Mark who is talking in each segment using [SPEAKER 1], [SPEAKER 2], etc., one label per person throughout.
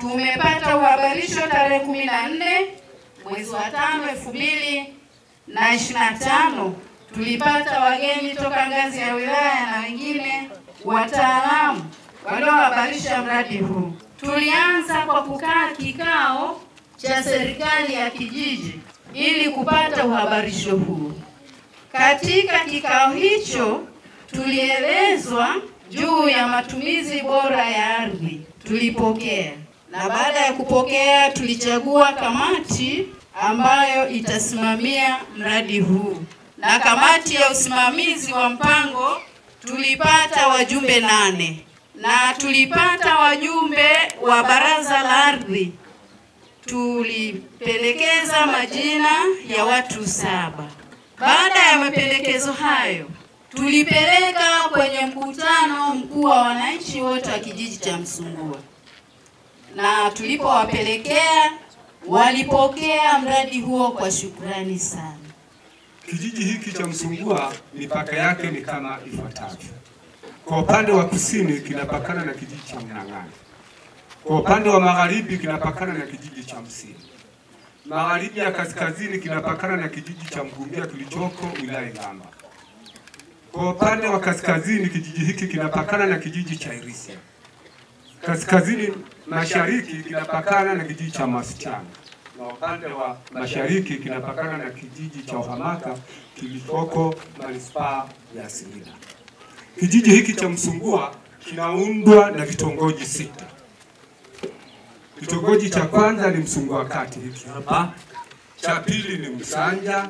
[SPEAKER 1] tumepata uhabarisho tarehe 14 mwezi wa 5 2025. Tulipata wageni toka ngazi ya wilaya na wengine wataalamu waliohabarisha mradi huu. Tulianza kwa kukaa kikao cha serikali ya kijiji ili kupata uhabarisho huu. Katika kikao hicho tulielezwa juu ya matumizi bora ya ardhi. Tulipokea, na baada ya kupokea tulichagua kamati ambayo itasimamia mradi huu. Na kamati ya usimamizi wa mpango tulipata wajumbe 8 na tulipata wajumbe wa baraza la ardhi. Tulipendekeza majina ya watu 7. Baada ya mapendekezo hayo, tulipeleka kwenye mkutano mkuu wa wananchi wote wa kijiji cha Msungua. Na tulipowapelekea, walipokea mradi huo kwa shukrani sana.
[SPEAKER 2] Kijiji hiki cha Msungua mipaka yake ni kama ifuatavyo. Kwa upande wa kusini kinapakana na kijiji cha Mnang'ani. Kwa upande wa magharibi kinapakana na kijiji cha Msini. Magharibi ya kaskazini kinapakana na kijiji cha Mgumbia kilichoko wilaya Ngamba. Kwa upande wa kaskazini kijiji hiki kinapakana na kijiji cha Irisia. Kaskazini mashariki kinapakana na kijiji cha Masichana. Na upande wa mashariki kinapakana na kijiji cha Uhamaka kilichoko manispaa ya Singida. Kijiji hiki cha Msungua kinaundwa na vitongoji 6. Kitongoji cha kwanza ni Msungua Kati hiki hapa, cha pili ni Msanja,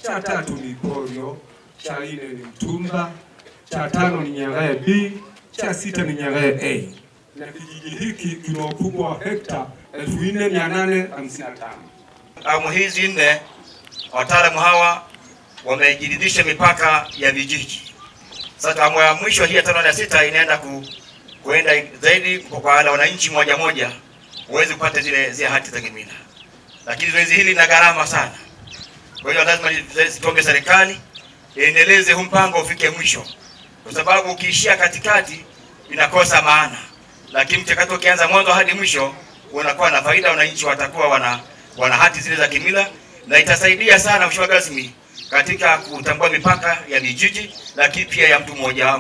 [SPEAKER 2] cha tatu ni Porio, cha 4 ni Mtumba, cha 5 ni Nyang'haya B, cha 6 ni Nyang'haya A. Na kijiji hiki kina ukubwa wa hekta 4855.
[SPEAKER 3] Awamu hizi 4 wataalamu hawa wamejiridhisha mipaka ya vijiji. Sasa awamu ya mwisho hii ya 5 na 6 inaenda kuenda zaidi kwa wale wananchi moja uweze kupata zile hati za kimila. Lakini zoezi hili lina gharama sana. Kwa hiyo lazima tuombe serikali iendeleze huu mpango ufike mwisho. Kwa sababu ukiishia katikati inakosa maana. Lakini mchakato ukianza mwanzo hadi mwisho unakuwa na faida, wananchi watakuwa wana hati zile za kimila, na itasaidia sana mheshimiwa rasmi katika kutambua mipaka ya vijiji, lakini pia ya mtu mmoja.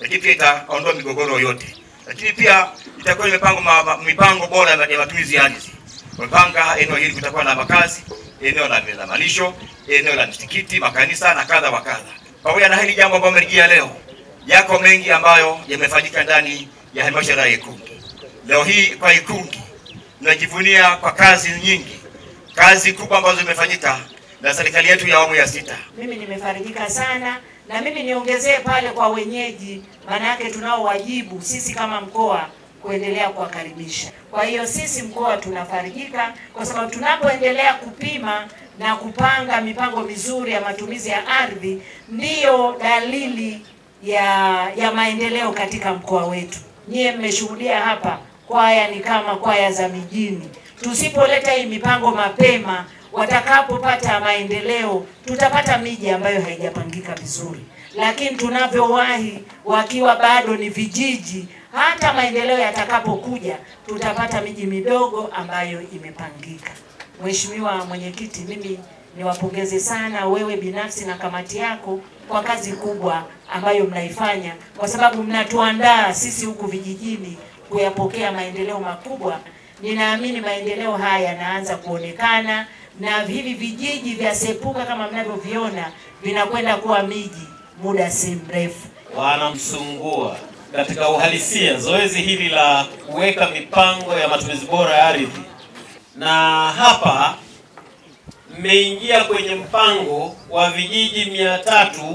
[SPEAKER 3] Lakini pia itaondoa migogoro yote. Lakini pia itakuwa mipango bora ya matumizi ya ardhi. Kupanga eneo hili kutakuwa na makazi, eneo la malisho, eneo la msikiti, makanisa na kadha wa kadha. Pamoja na hili jambo ambalo mmerijia leo, yako mengi ambayo yamefanyika ndani ya halmashauri ya Ikungi. Leo hii kwa Ikungi tunajivunia kwa kazi nyingi, kazi kubwa ambazo zimefanyika na serikali yetu ya awamu ya 6.
[SPEAKER 4] Mimi nimefarijika sana, na mimi niongezee pale kwa wenyeji, maana yake tunao wajibu sisi kama mkoa kuendelea kuwakaribisha. Kwa hiyo sisi mkoa tunafarijika kwa sababu tunapoendelea kupima na kupanga mipango mizuri ya matumizi ya ardhi, ndiyo dalili ya maendeleo katika mkoa wetu. Nyie mmeshuhudia hapa, kwaya ni kama kwaya za mijini. Tusipoleta hii mipango mapema, watakapopata maendeleo tutapata miji ambayo haijapangika vizuri. Lakini tunavyowahi wakiwa bado ni vijiji, hata maendeleo yatakapokuja tutapata miji midogo ambayo imepangika. Mheshimiwa Mwenyekiti, mimi niwapongeze sana wewe binafsi na kamati yako kwa kazi kubwa ambayo mnaifanya, kwa sababu mnatuandaa sisi huku vijijini kuyapokea maendeleo makubwa. Ninaamini maendeleo haya yanaanza kuonekana, na hivi vijiji vya sepuka kama mnavyoviona vinakwenda kuwa miji muda si mrefu.
[SPEAKER 5] Wana Msungua, katika uhalisia zoezi hili la kuweka mipango ya matumizi bora ya ardhi, na hapa mmeingia kwenye mpango wa vijiji 300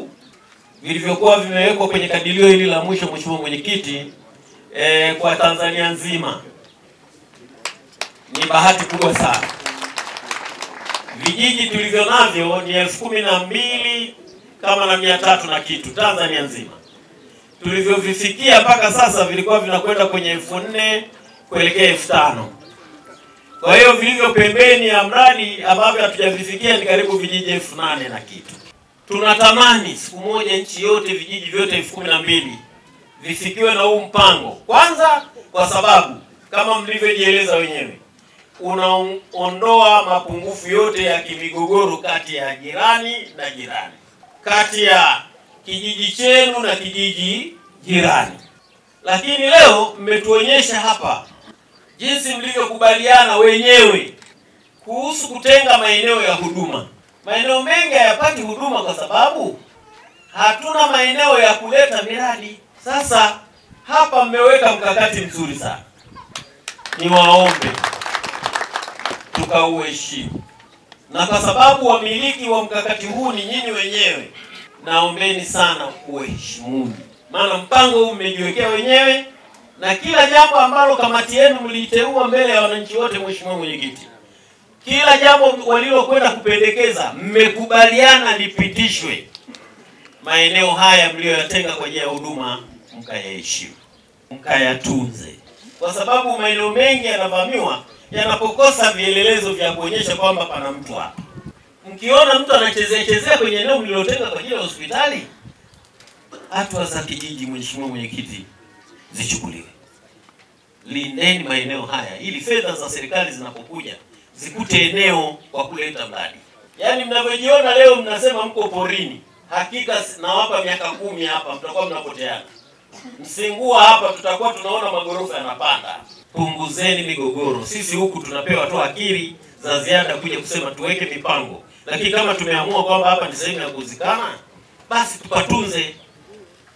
[SPEAKER 5] vilivyokuwa vimewekwa kwenye kadirio hili la mwisho, Mheshimiwa Mwenyekiti, kwa Tanzania nzima. Ni bahati kubwa sana. Vijiji tulivyo navyo ni 12,000 kama na 300 na kitu Tanzania nzima. Tulivyovifikia mpaka sasa vilikuwa vinakwenda kwenye 4,000 kuelekea 5,000. Kwa hiyo vilivyo pembeni ya mradi ambavyo hatujavifikia ni karibu vijiji 8,000 na kitu. Tunatamani siku moja nchi yote vijiji vyote 12,000 vifikiwe na huu mpango. Kwanza kwa sababu kama mlivyojieleza wenyewe, unaondoa mapungufu yote ya kimigogoro kati ya jirani na jirani, kati ya kijiji chenu na kijiji jirani. Lakini leo mmetuonyesha hapa jinsi mlivyokubaliana wenyewe kuhusu kutenga maeneo ya huduma. Maeneo mengi hayapati huduma kwa sababu hatuna maeneo ya kuleta miradi. Sasa hapa mmeweka mkakati mzuri sana. Niwaombe tukauheshimu, na kwa sababu wamiliki wa mkakati huu ni nyinyi wenyewe, naombeni sana kuheshimuni, maana mpango huu mmejiwekea wenyewe, na kila jambo ambalo kamati yenu mliteua mbele ya wananchi wote, Mheshimiwa Mwenyekiti, kila jambo walilokwenda kupendekeza mmekubaliana lipitishwe. Maeneo haya mlioyatenga kwa ajili ya huduma mkayaheshimu, mkayatunze, kwa sababu maeneo mengi yanavamiwa yanapokosa vielelezo vya kuonyesha kwamba pana mtu hapa. Mkiona mtu anachezea kwenye eneo mlilotenga kwa ajili ya hospitali, hatua za kijiji, Mheshimiwa Mwenyekiti, zichukuliwe. Lindeni maeneo haya ili fedha za serikali zinapokuja zikute eneo kwa kuleta mradi. Yaani mnavyojiona leo mnasema mko porini, hakika nawapa miaka 10 hapa mtakuwa mnapoteana. Msingua hapa tutakuwa tunaona magorofa yanapanda. Punguzeni migogoro. Sisi huku tunapewa tu akili za ziada kuja kusema tuweke mipango. Lakini kama tumeamua kwamba hapa ni sehemu ya kuzikana, basi tupatunze.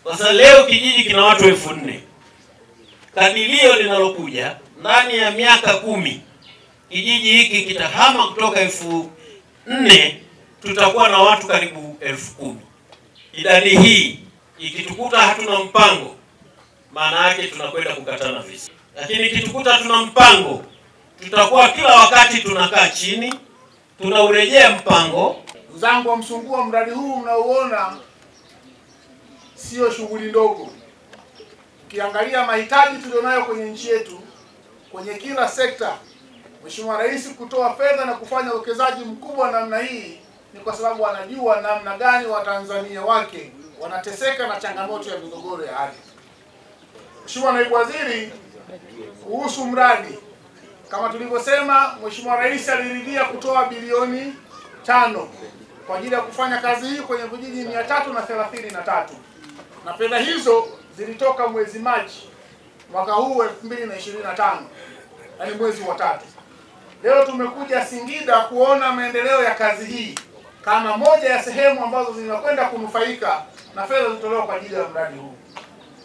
[SPEAKER 5] Kwa sababu leo kijiji kina watu 4000. Kadirio linalokuja ndani ya miaka 10 kijiji hiki kitahama kutoka 4000, tutakuwa na watu karibu 10,000. Idadi hii ikitukuta hatuna mpango, maana yake tunakwenda kukatana visi. Lakini ikitukuta hatuna mpango, tutakuwa kila wakati tunakaa chini, tunaurejea mpango.
[SPEAKER 6] Ndugu zangu wa Msungua, mradi huu mnaoona sio shughuli ndogo. Ukiangalia mahitaji tulionayo kwenye nchi yetu, kwenye kila sekta, Mheshimiwa Rais kutoa fedha na kufanya uwekezaji mkubwa namna hii ni kwa sababu anajua namna gani Watanzania wake wanateseka na changamoto ya migogoro ya ardhi. Mheshimiwa Naibu Waziri, kuhusu mradi, kama tulivyosema, Mheshimiwa Rais aliridhia kutoa bilioni 5 kwa ajili ya kufanya kazi hii kwenye vijiji 333, na fedha hizo zilitoka mwezi Machi mwaka huu 2025, yani mwezi wa 3. Leo tumekuja Singida kuona maendeleo ya kazi hii kama moja ya sehemu ambazo zinakwenda kunufaika na fedha zilizotolewa kwa ajili ya mradi huu.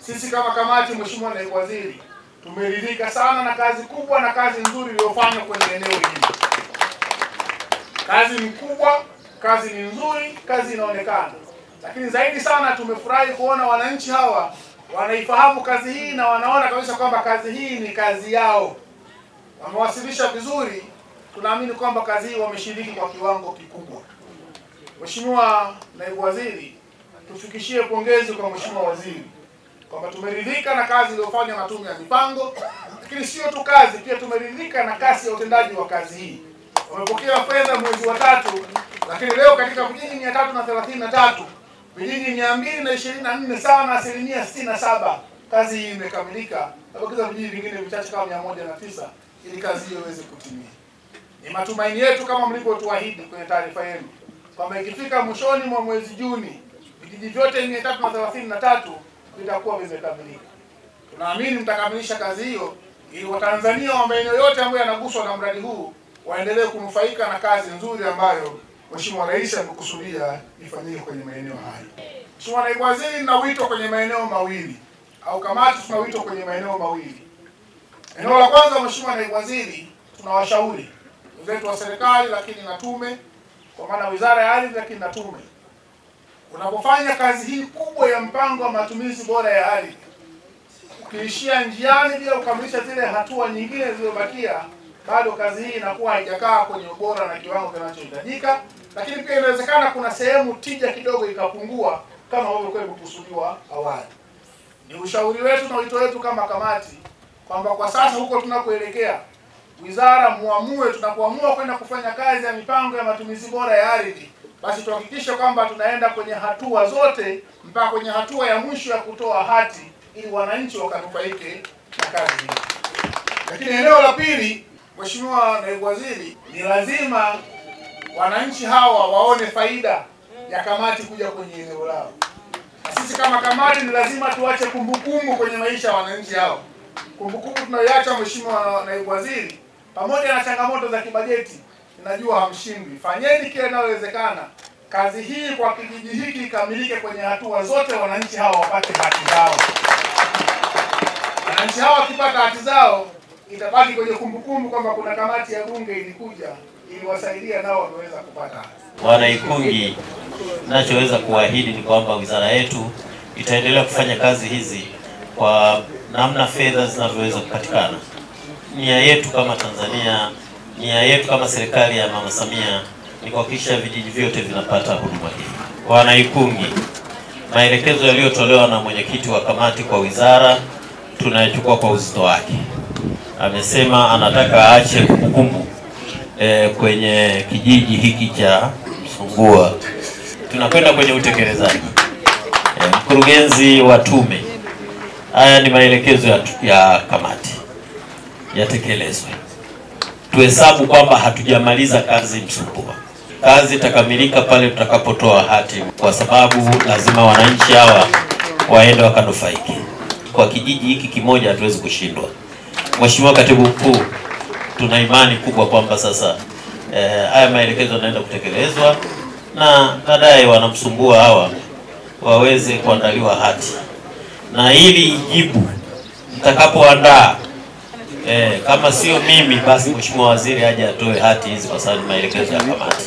[SPEAKER 6] Sisi kama kamati, Mheshimiwa Naibu Waziri, tumeridhika sana na kazi kubwa na kazi nzuri iliyofanywa kwenye eneo hili. Kazi ni kubwa, kazi ni nzuri, kazi inaonekana. Lakini zaidi sana tumefurahi kuona wananchi hawa wanaifahamu kazi hii na wanaona kabisa kwamba kazi hii ni kazi yao. Wamewasilisha vizuri, tunaamini kwamba kazi hii wameshiriki kwa kiwango kikubwa. Mheshimiwa Naibu Waziri, tufikishie pongezi kwa Mheshimiwa Waziri kwamba tumeridhika na kazi iliyofanywa na Tume ya Mipango, lakini sio tu kazi, pia tumeridhika na kasi ya utendaji wa kazi hii. Wamepokea fedha mwezi wa 3, lakini leo katika vijiji 333, vijiji 224 sawa na 67%, kazi hii imekamilika. Tabakiza vijiji vingine vichache kama 109 ili kazi hiyo iweze kutimia. Ni matumaini yetu kama mlivyotuahidi kwenye taarifa yenu kwamba ikifika mwishoni mwa mwezi Juni vijiji vyote 333 vitakuwa vimekamilika. Tunaamini mtakamilisha kazi hiyo ili Watanzania wa maeneo yote ambayo yanaguswa na mradi huu waendelee kunufaika na kazi nzuri ambayo Mheshimiwa Rais amekusudia ifanyike kwenye maeneo haya. Mheshimiwa Naibu Waziri, na wito kwenye maeneo mawili, au kamati tuna wito kwenye maeneo mawili. Eneo la kwanza, Mheshimiwa Naibu Waziri, tunawashauri wenzetu wa serikali lakini na tume, kwa maana Wizara ya Ardhi lakini na tume, unapofanya kazi hii kubwa ya mpango wa matumizi bora ya ardhi, ukiishia njiani bila kukamilisha zile hatua nyingine zilizobakia, bado kazi hii inakuwa haijakaa kwenye ubora na kiwango kinachohitajika, lakini pia inawezekana kuna sehemu tija kidogo ikapungua kama ilivyokuwa imekusudiwa awali. Ni ushauri wetu na wito wetu kama kamati kwamba kwa sasa huko tunakoelekea, wizara muamue, tunapoamua kwenda kufanya kazi ya mipango ya matumizi bora ya ardhi, basi tuhakikishe kwamba tunaenda kwenye hatua zote mpaka kwenye hatua ya mwisho ya kutoa hati ili wananchi wakanufaike na kazi hii. Lakini eneo la pili, Mheshimiwa Naibu Waziri, ni lazima wananchi hawa waone faida ya kamati kuja kwenye eneo lao. Na sisi kama kamati ni lazima tuache kumbukumbu kwenye maisha ya wananchi hao. Kumbukumbu tunayoacha, Mheshimiwa Naibu Waziri, pamoja na changamoto za kibajeti, ninajua hamshindwi. Fanyeni kile linalowezekana kazi hii kwa kijiji hiki ikamilike kwenye hatua zote, wananchi hawa wapate haki zao. Wananchi hawa wakipata haki zao, itabaki kwenye kumbukumbu kwamba kuna kamati ya bunge ilikuja iliwasaidia, nao wameweza kupata haki.
[SPEAKER 5] Wanaikungi, ninachoweza kuahidi ni kwamba wizara yetu itaendelea kufanya kazi hizi kwa namna fedha zinavyoweza kupatikana. Nia yetu kama Tanzania, nia yetu kama serikali ya Mama Samia ni kuhakikisha vijiji vyote vinapata huduma hii. Wanaikungi, maelekezo yaliyotolewa na mwenyekiti wa kamati kwa wizara tunayachukua kwa uzito wake. Amesema anataka aache kumbukumbu kwenye kijiji hiki cha Msungua. Tunakwenda kwenye utekelezaji. Mkurugenzi wa tume, haya ni maelekezo ya kamati, yatekelezwe. Tuhesabu kwamba hatujamaliza kazi Msungua. Kazi itakamilika pale tutakapotoa hati, kwa sababu lazima wananchi hawa waende wakanufaike. Kwa kijiji hiki kimoja hatuwezi kushindwa. Mheshimiwa Katibu Mkuu, tuna imani kubwa kwamba sasa haya maelekezo yanaenda kutekelezwa na baadaye wanamsumbua hawa waweze kuandaliwa hati. Na ili ijibu mtakapoandaa, kama sio mimi basi Mheshimiwa Waziri aje atoe hati hizi, kwa sababu maelekezo ya kamati.